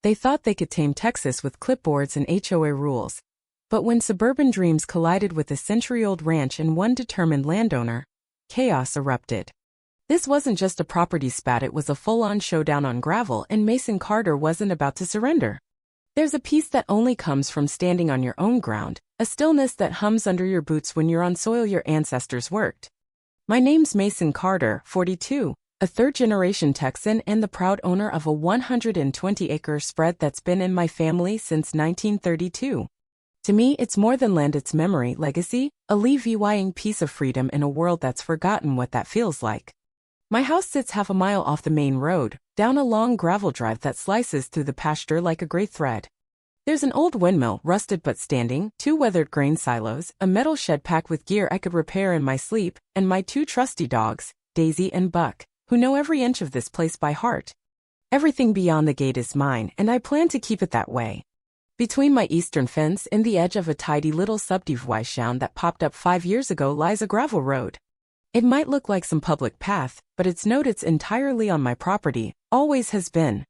They thought they could tame Texas with clipboards and HOA rules. But when suburban dreams collided with a century-old ranch and one determined landowner, chaos erupted. This wasn't just a property spat, it was a full-on showdown on gravel, and Mason Carter wasn't about to surrender. There's a peace that only comes from standing on your own ground, a stillness that hums under your boots when you're on soil your ancestors worked. My name's Mason Carter, 42, a third-generation Texan and the proud owner of a 120-acre spread that's been in my family since 1932. To me, it's more than land, it's memory, legacy, a levying piece of freedom in a world that's forgotten what that feels like. My house sits half a mile off the main road, down a long gravel drive that slices through the pasture like a gray thread. There's an old windmill, rusted but standing, 2 weathered grain silos, a metal shed packed with gear I could repair in my sleep, and my 2 trusty dogs, Daisy and Buck, who know every inch of this place by heart. Everything beyond the gate is mine, and I plan to keep it that way. Between my eastern fence and the edge of a tidy little subdivision that popped up 5 years ago lies a gravel road. It might look like some public path, but it's entirely on my property, always has been.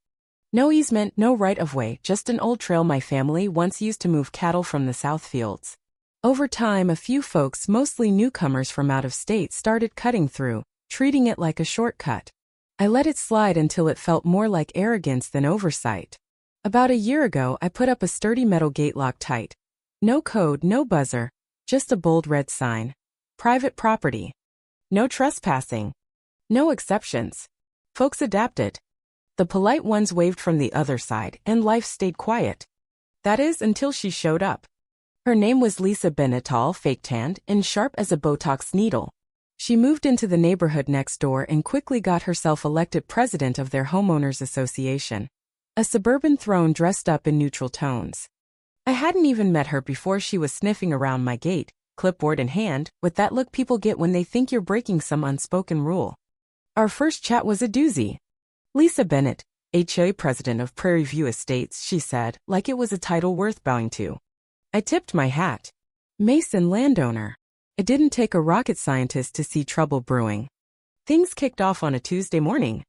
No easement, no right-of-way, just an old trail my family once used to move cattle from the south fields. Over time, a few folks, mostly newcomers from out of state, started cutting through, treating it like a shortcut. I let it slide until it felt more like arrogance than oversight. About a year ago, I put up a sturdy metal gate locked tight. No code, no buzzer, just a bold red sign. Private property. No trespassing. No exceptions. Folks adapted. The polite ones waved from the other side, and life stayed quiet. That is, until she showed up. Her name was Lisa Bennett, tall, fake-tanned, and sharp as a Botox needle. She moved into the neighborhood next door and quickly got herself elected president of their homeowners association. A suburban throne dressed up in neutral tones. I hadn't even met her before she was sniffing around my gate, clipboard in hand, with that look people get when they think you're breaking some unspoken rule. Our first chat was a doozy. Lisa Bennett, HOA president of Prairie View Estates, she said, like it was a title worth bowing to. I tipped my hat. Mason landowner. It didn't take a rocket scientist to see trouble brewing. Things kicked off on a Tuesday morning.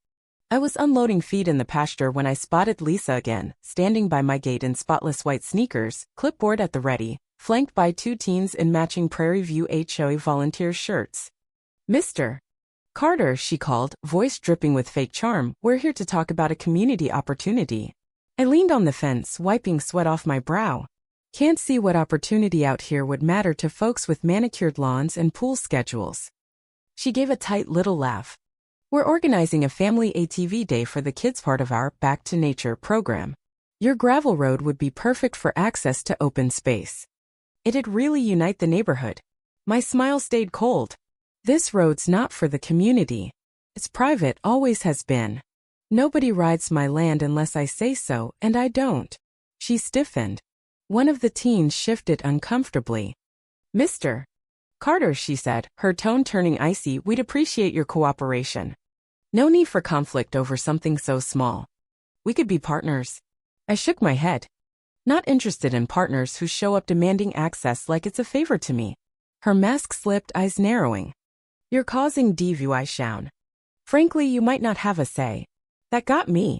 I was unloading feed in the pasture when I spotted Lisa again, standing by my gate in spotless white sneakers, clipboard at the ready, flanked by 2 teens in matching Prairie View HOA volunteer shirts. Mr. Carter, she called, voice dripping with fake charm, we're here to talk about a community opportunity. I leaned on the fence, wiping sweat off my brow. Can't see what opportunity out here would matter to folks with manicured lawns and pool schedules. She gave a tight little laugh. We're organizing a family ATV day for the kids, part of our Back to Nature program. Your gravel road would be perfect for access to open space. It'd really unite the neighborhood. My smile stayed cold. This road's not for the community. It's private, always has been. Nobody rides my land unless I say so, and I don't. She stiffened. One of the teens shifted uncomfortably. Mr. Carter, she said, her tone turning icy, we'd appreciate your cooperation. No need for conflict over something so small. We could be partners. I shook my head. Not interested in partners who show up demanding access like it's a favor to me. Her mask slipped, eyes narrowing. You're causing deviation. Frankly, you might not have a say. That got me.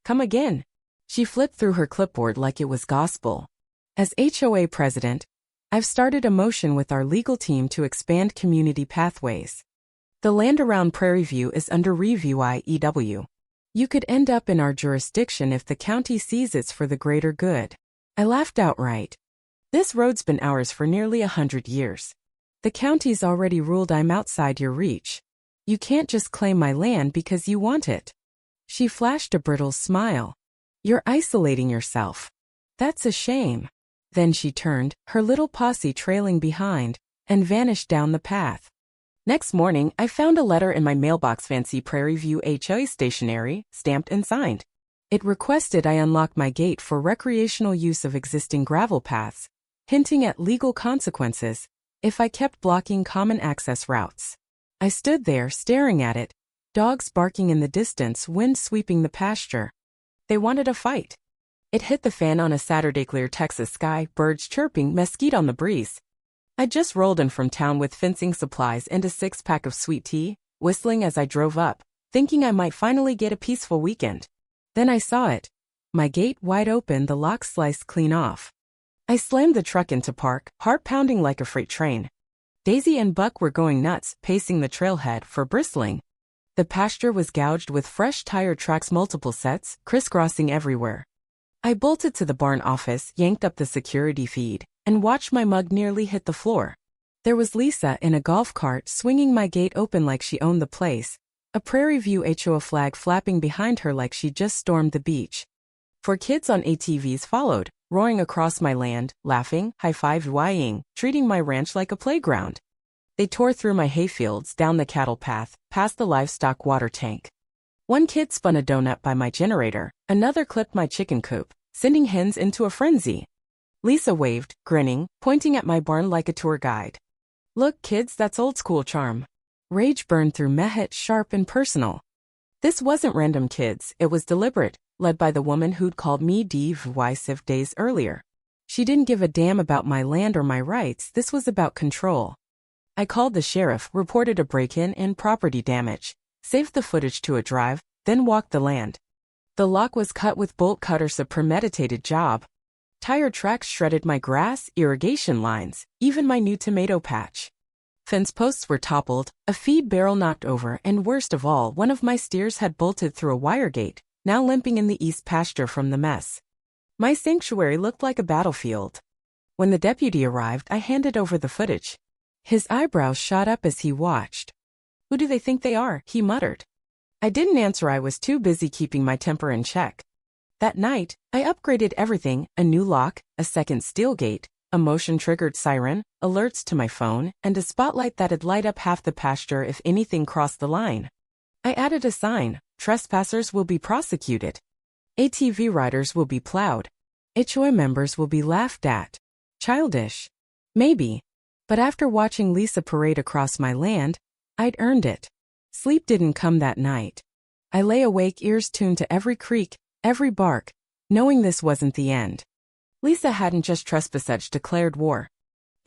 Come again. She flipped through her clipboard like it was gospel. As HOA president, I've started a motion with our legal team to expand community pathways. The land around Prairie View is under review EW. You could end up in our jurisdiction if the county sees it's for the greater good. I laughed outright. This road's been ours for nearly 100 years. The county's already ruled I'm outside your reach. You can't just claim my land because you want it. She flashed a brittle smile. You're isolating yourself. That's a shame. Then she turned, her little posse trailing behind, and vanished down the path. Next morning, I found a letter in my mailbox, fancy Prairie View HOA stationery, stamped and signed. It requested I unlock my gate for recreational use of existing gravel paths, hinting at legal consequences if I kept blocking common access routes. I stood there staring at it, dogs barking in the distance, wind sweeping the pasture. They wanted a fight. It hit the fan on a Saturday, clear Texas sky, birds chirping, mesquite on the breeze. I'd just rolled in from town with fencing supplies and a 6-pack of sweet tea, whistling as I drove up, thinking I might finally get a peaceful weekend. Then I saw it. My gate wide open, the lock sliced clean off. I slammed the truck into park, heart pounding like a freight train. Daisy and Buck were going nuts, pacing the trailhead for bristling. The pasture was gouged with fresh tire tracks, multiple sets, crisscrossing everywhere. I bolted to the barn office, yanked up the security feed, and watched my mug nearly hit the floor. There was Lisa in a golf cart, swinging my gate open like she owned the place, a Prairie View HOA flag flapping behind her like she just stormed the beach. 4 kids on ATVs followed, roaring across my land, laughing, high-fiving, treating my ranch like a playground. They tore through my hayfields, down the cattle path, past the livestock water tank. One kid spun a donut by my generator, another clipped my chicken coop, sending hens into a frenzy. Lisa waved, grinning, pointing at my barn like a tour guide. Look, kids, that's old-school charm. Rage burned through Mehmet, sharp and personal. This wasn't random, kids, it was deliberate, led by the woman who'd called me divisive days earlier. She didn't give a damn about my land or my rights, this was about control. I called the sheriff, reported a break-in and property damage, saved the footage to a drive, then walked the land. The lock was cut with bolt cutters, a premeditated job. Tire tracks shredded my grass, irrigation lines, even my new tomato patch. Fence posts were toppled, a feed barrel knocked over, and worst of all, one of my steers had bolted through a wire gate, now limping in the east pasture from the mess. My sanctuary looked like a battlefield. When the deputy arrived, I handed over the footage. His eyebrows shot up as he watched. "Who do they think they are?" he muttered. I didn't answer, I was too busy keeping my temper in check. That night, I upgraded everything, a new lock, a second steel gate, a motion-triggered siren, alerts to my phone, and a spotlight that'd light up half the pasture if anything crossed the line. I added a sign, "Trespassers will be prosecuted. ATV riders will be plowed. HOA members will be laughed at." Childish. Maybe. But after watching Lisa parade across my land, I'd earned it. Sleep didn't come that night. I lay awake, ears tuned to every creak, every bark, knowing this wasn't the end. Lisa hadn't just trespassed, declared war.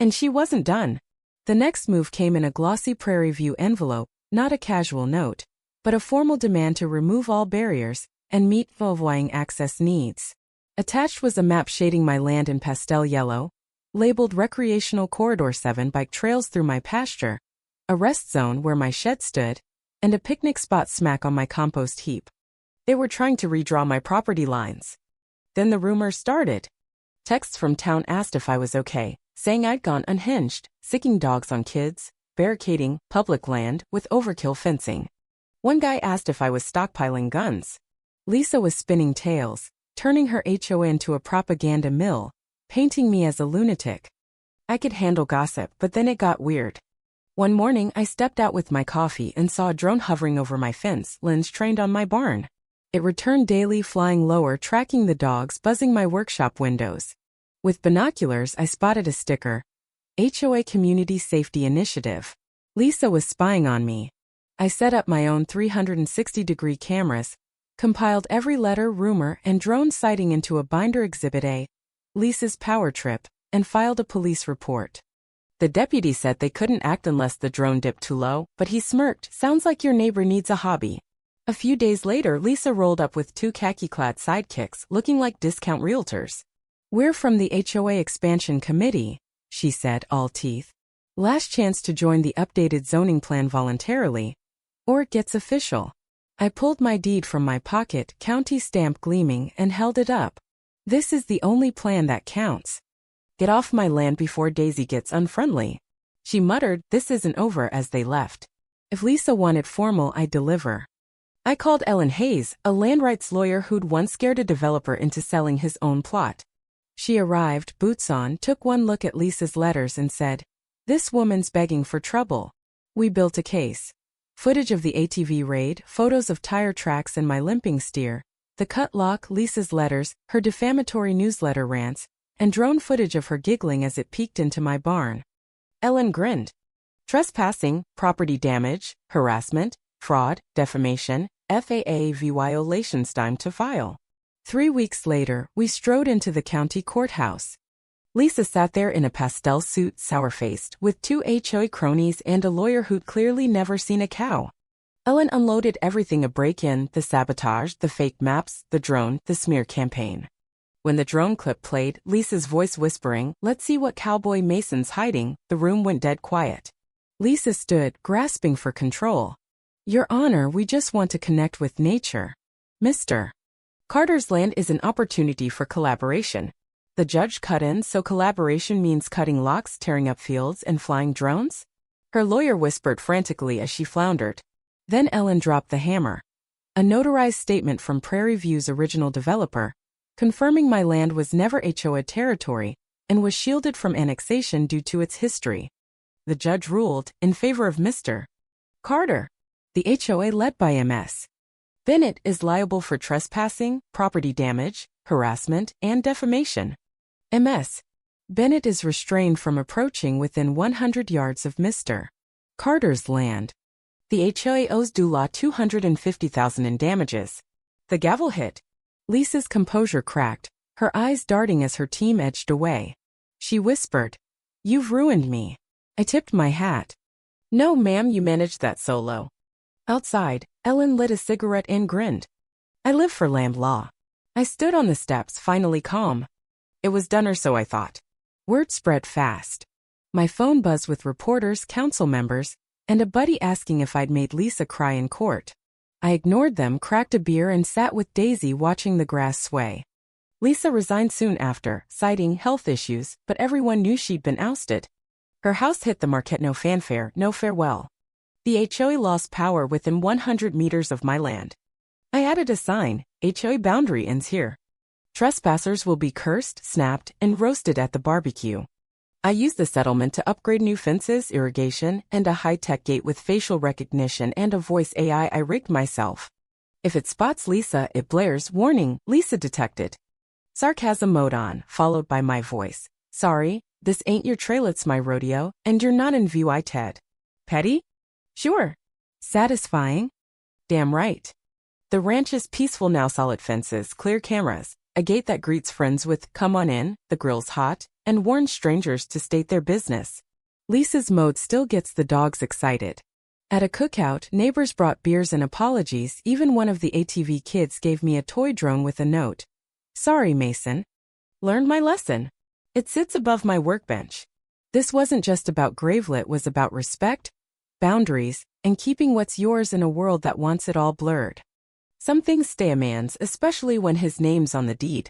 And she wasn't done. The next move came in a glossy Prairie View envelope, not a casual note, but a formal demand to remove all barriers and meet FOA access needs. Attached was a map shading my land in pastel yellow, labeled Recreational Corridor 7, bike trails through my pasture, a rest zone where my shed stood, and a picnic spot smack on my compost heap. They were trying to redraw my property lines. Then the rumors started. Texts from town asked if I was okay, saying I'd gone unhinged, sicking dogs on kids, barricading public land with overkill fencing. One guy asked if I was stockpiling guns. Lisa was spinning tales, turning her HOA into a propaganda mill, painting me as a lunatic. I could handle gossip, but then it got weird. One morning, I stepped out with my coffee and saw a drone hovering over my fence, lens trained on my barn. It returned daily, flying lower, tracking the dogs, buzzing my workshop windows. With binoculars, I spotted a sticker, HOA Community Safety Initiative. Lisa was spying on me. I set up my own 360-degree cameras, compiled every letter, rumor, and drone sighting into a binder, Exhibit A, Lisa's power trip, and filed a police report. The deputy said they couldn't act unless the drone dipped too low, but he smirked, "Sounds like your neighbor needs a hobby." A few days later, Lisa rolled up with 2 khaki-clad sidekicks, looking like discount realtors. "We're from the HOA Expansion Committee," she said, all teeth. "Last chance to join the updated zoning plan voluntarily, or it gets official." I pulled my deed from my pocket, county stamp gleaming, and held it up. "This is the only plan that counts. Get off my land before Daisy gets unfriendly." She muttered, "This isn't over," as they left. If Lisa wanted formal, I'd deliver. I called Ellen Hayes, a land rights lawyer who'd once scared a developer into selling his own plot. She arrived, boots on, took one look at Lisa's letters and said, "This woman's begging for trouble." We built a case. Footage of the ATV raid, photos of tire tracks and my limping steer, the cut lock, Lisa's letters, her defamatory newsletter rants, and drone footage of her giggling as it peeked into my barn. Ellen grinned. Trespassing, property damage, harassment, fraud, defamation, FAA violations, time to file. 3 weeks later, we strode into the county courthouse. Lisa sat there in a pastel suit, sour-faced, with 2 HOA cronies and a lawyer who'd clearly never seen a cow. Ellen unloaded everything: a break-in, the sabotage, the fake maps, the drone, the smear campaign. When the drone clip played, Lisa's voice whispering, "Let's see what Cowboy Mason's hiding," the room went dead quiet. Lisa stood, grasping for control. "Your Honor, we just want to connect with nature. Mr. Carter's land is an opportunity for collaboration." The judge cut in. "So collaboration means cutting locks, tearing up fields, and flying drones?" Her lawyer whispered frantically as she floundered. Then Ellen dropped the hammer. "A notarized statement from Prairie View's original developer, confirming my land was never HOA territory and was shielded from annexation due to its history." The judge ruled in favor of Mr. Carter. The HOA, led by Ms. Bennett, is liable for trespassing, property damage, harassment, and defamation. Ms. Bennett is restrained from approaching within 100 yards of Mr. Carter's land. The HOA owes Dulaw $250,000 in damages. The gavel hit. Lisa's composure cracked, her eyes darting as her team edged away. She whispered, "You've ruined me." I tipped my hat. "No, ma'am, you managed that solo." Outside, Ellen lit a cigarette and grinned. "I live for land law." I stood on the steps, finally calm. It was done, or so I thought. Word spread fast. My phone buzzed with reporters, council members, and a buddy asking if I'd made Lisa cry in court. I ignored them, cracked a beer, and sat with Daisy watching the grass sway. Lisa resigned soon after, citing health issues, but everyone knew she'd been ousted. Her house hit the market, no fanfare, no farewell. The HOA lost power within 100 meters of my land. I added a sign, "HOA boundary ends here. Trespassers will be cursed, snapped, and roasted at the barbecue." I used the settlement to upgrade new fences, irrigation, and a high-tech gate with facial recognition and a voice AI I rigged myself. If it spots Lisa, it blares, "Warning, Lisa detected." Sarcasm mode on, followed by my voice. "Sorry, this ain't your trail, it's my rodeo, and you're not in view, I Ted." Petty? Sure. Satisfying? Damn right. The ranch is peaceful now: solid fences, clear cameras, a gate that greets friends with "Come on in," the grill's hot, and warns strangers to state their business. Lisa's mode still gets the dogs excited. At a cookout, neighbors brought beers and apologies. Even one of the ATV kids gave me a toy drone with a note. "Sorry, Mason. Learned my lesson. It sits above my workbench." This wasn't just about Gravelet, it was about respect, boundaries, and keeping what's yours in a world that wants it all blurred. Some things stay a man's, especially when his name's on the deed.